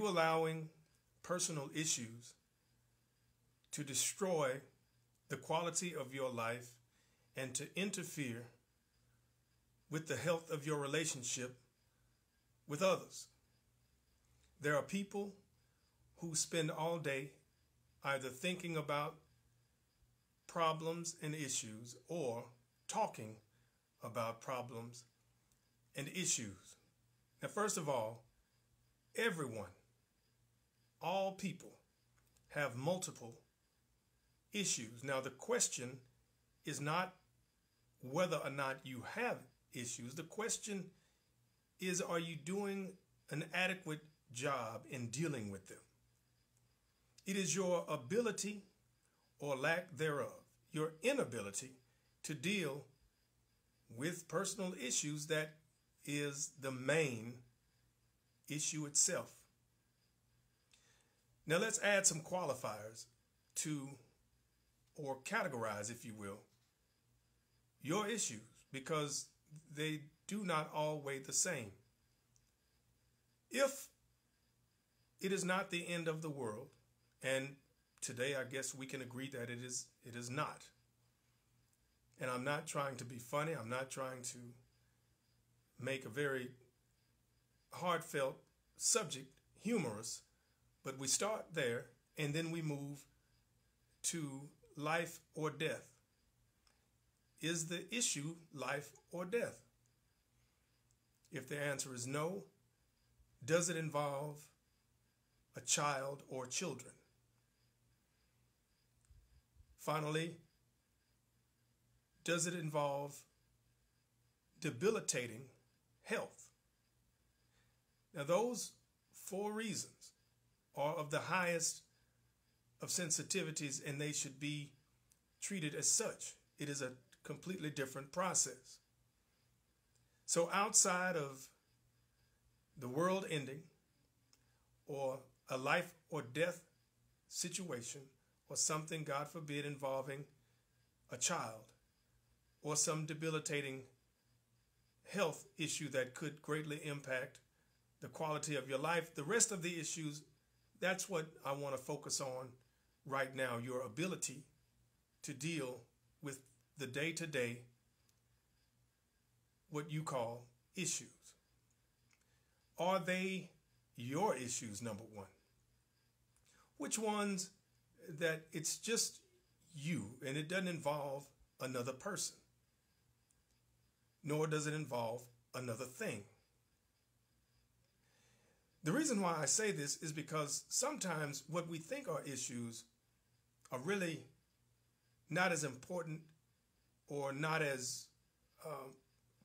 allowing personal issues to destroy the quality of your life and to interfere with the health of your relationship with others. There are people who spend all day either thinking about problems and issues or talking about problems and issues. Now, first of all, everyone, all people have multiple issues. Now, the question is not whether or not you have issues. The question is, are you doing an adequate job in dealing with them? It is your ability or lack thereof, your inability to deal with personal issues, that is the main issue itself. Now let's add some qualifiers to, or categorize, if you will, your issues, because they do not all weigh the same. If it is not the end of the world, and today I guess we can agree that it is not. And I'm not trying to be funny. I'm not trying to make a very heartfelt subject humorous, but we start there and then we move to life or death. Is the issue life or death? If the answer is no, does it involve a child or children? Finally, does it involve debilitating health? Now, those 4 reasons are of the highest of sensitivities, and they should be treated as such. It is a completely different process. So outside of the world ending or a life or death situation, or something, God forbid, involving a child, or some debilitating health issue that could greatly impact the quality of your life, the rest of the issues, that's what I want to focus on right now, your ability to deal with the day-to-day, what you call issues. Are they your issues, number one? Which ones that it's just you and it doesn't involve another person, nor does it involve another thing? The reason why I say this is because sometimes what we think are issues are really not as important or not as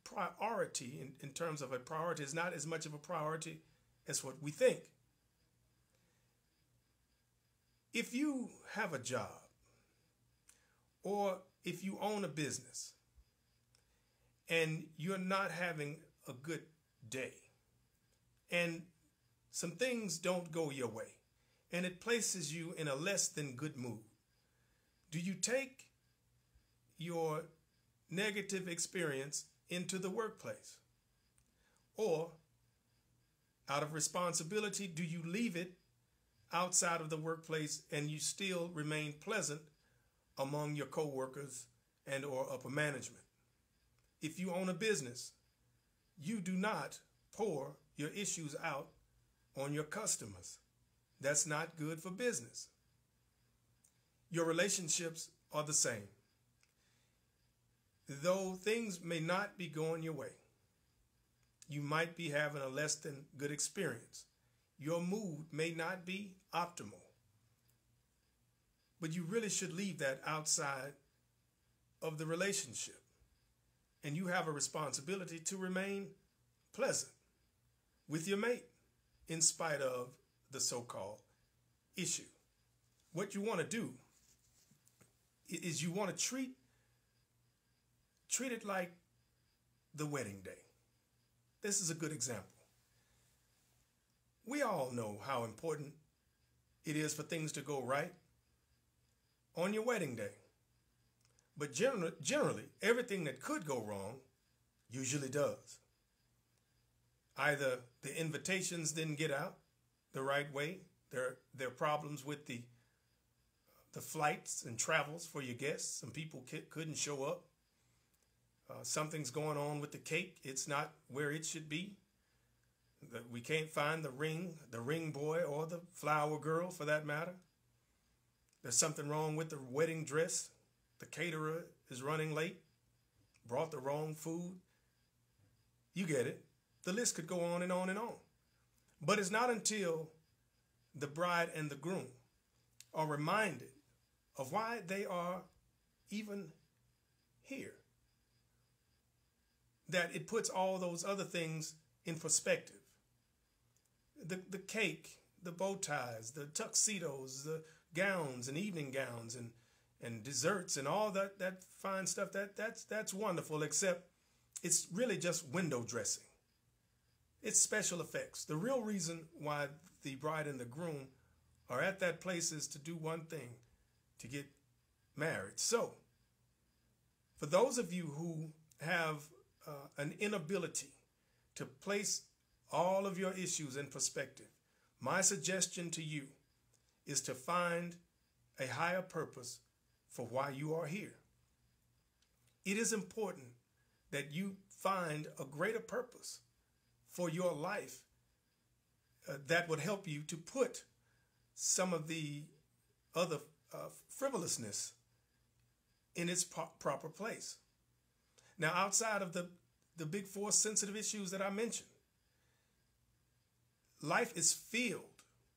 priority in terms of a priority. Is not as much of a priority as what we think. If you have a job or if you own a business and you're not having a good day and some things don't go your way and it places you in a less than good mood, do you take your negative experience into the workplace? Or out of responsibility, do you leave it outside of the workplace and you still remain pleasant among your coworkers and or upper management? If you own a business, you do not pour your issues out on your customers. That's not good for business. Your relationships are the same. Though things may not be going your way, you might be having a less than good experience. Your mood may not be optimal, but you really should leave that outside of the relationship. And you have a responsibility to remain pleasant with your mate in spite of the so-called issue. What you want to do is you want to treat it like the wedding day. This is a good example. We all know how important it is for things to go right on your wedding day. But generally, everything that could go wrong usually does. Either the invitations didn't get out, the right way. There are problems with the flights and travels for your guests. Some people couldn't show up. Something's going on with the cake. It's not where it should be. We can't find the ring boy or the flower girl for that matter. There's something wrong with the wedding dress. The caterer is running late, brought the wrong food. You get it. The list could go on and on and on. But it's not until the bride and the groom are reminded of why they are even here that it puts all those other things in perspective. The cake, the bow ties, the tuxedos, the gowns and evening gowns and desserts and all that fine stuff, that's wonderful, except it's really just window dressing. It's special effects. The real reason why the bride and the groom are at that place is to do one thing, to get married. So, for those of you who have an inability to place all of your issues in perspective, my suggestion to you is to find a higher purpose for why you are here. It is important that you find a greater purpose for your life that would help you to put some of the other frivolousness in its proper place. Now, outside of the big four sensitive issues that I mentioned, life is filled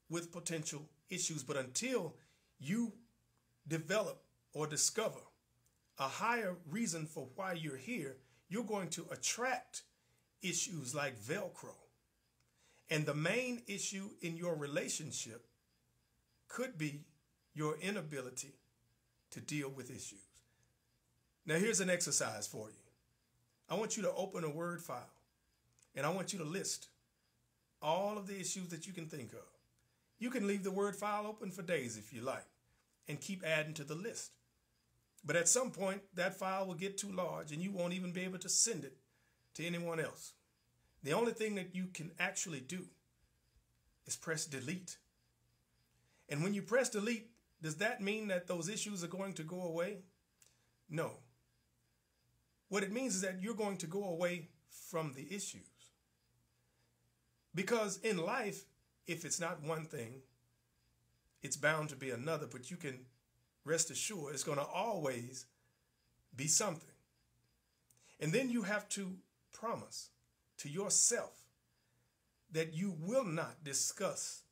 with potential issues, but until you develop or discover a higher reason for why you're here, you're going to attract issues like Velcro. And the main issue in your relationship could be your inability to deal with issues. Now, here's an exercise for you. I want you to open a Word file, and I want you to list all of the issues that you can think of. You can leave the Word file open for days if you like, and keep adding to the list. But at some point, that file will get too large, and you won't even be able to send it to anyone else. The only thing that you can actually do is press delete. And when you press delete, does that mean that those issues are going to go away? No. What it means is that you're going to go away from the issues. Because in life, if it's not one thing, it's bound to be another, but you can rest assured it's going to always be something. And then you have to promise to yourself that you will not discuss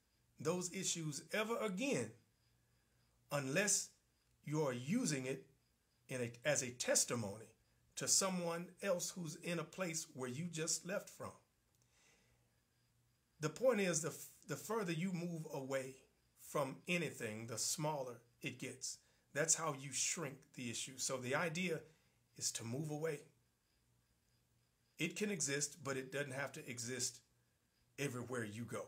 those issues ever again unless you're using it as a testimony to someone else who's in a place where you just left from. The point is, the further you move away from anything, the smaller it gets. That's how you shrink the issue. So the idea is to move away. It can exist, but it doesn't have to exist everywhere you go.